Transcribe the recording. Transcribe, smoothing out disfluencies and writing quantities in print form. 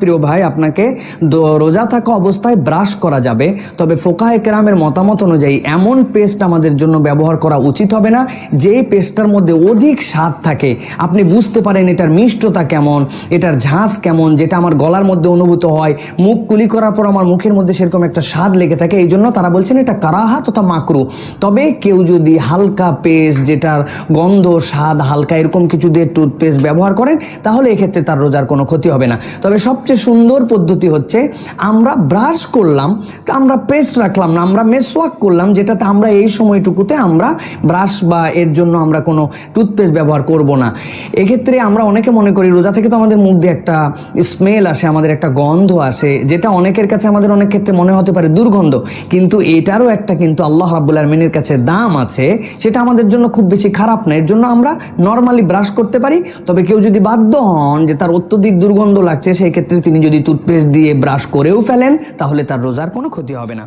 প্রিয় ভাই, আপনাকে রোজা থাকা অবস্থায় ব্রাশ করা যাবে, তবে ফোকাহে কেরামের মতামত অনুযায়ী এমন পেস্ট আমাদের জন্য ব্যবহার করা উচিত হবে না যেই পেস্টটার মধ্যে অধিক স্বাদ থাকে। আপনি বুঝতে পারেন এটার মিষ্টতা কেমন, এটার ঝাঁজ কেমন, যেটা আমার গলার মধ্যে অনুভূত হয়, মুখ কুলি করার পর আমার মুখের মধ্যে সেরকম একটা স্বাদ লেগে থাকে। এই জন্য তারা বলছেন এটা কারাহা তথা মাকরু। তবে কেউ যদি হালকা পেস্ট, যেটার গন্ধ স্বাদ হালকা, এরকম কিছু দিয়ে টুথপেস্ট ব্যবহার করেন, তাহলে এক্ষেত্রে তার রোজার কোনো ক্ষতি হবে না। তবে সবচেয়ে সুন্দর পদ্ধতি হচ্ছে আমরা ব্রাশ করলাম, আমরা পেস্ট রাখলাম না, আমরা মেসওয়াক করলাম, যেটাতে আমরা এই সময়টুকুতে আমরা ব্রাশ বা এর জন্য আমরা কোনো টুথপেস্ট ব্যবহার করব না। এক্ষেত্রে আমরা অনেকে মনে করি রোজা থেকে তো আমাদের মুখ দিয়ে একটা স্মেল আসে, আমাদের একটা গন্ধ আসে, যেটা অনেকের কাছে আমাদের অনেক ক্ষেত্রে মনে হতে পারে দুর্গন্ধ, কিন্তু এটারও একটা কিন্তু আল্লাহ রাব্বুল আলামিনের কাছে দাম আছে, সেটা আমাদের জন্য খুব বেশি খারাপ না। এর জন্য আমরা নর্মালি ব্রাশ করতে পারি। তবে কেউ যদি বাধ্য হন যে তার অত্যধিক দুর্গন্ধ লাগছে, সেই ক্ষেত্রে তিনি যদি টুথপেস্ট দিয়ে ব্রাশ করেও ফেলেন, তাহলে তার রোজার কোনো ক্ষতি হবে না।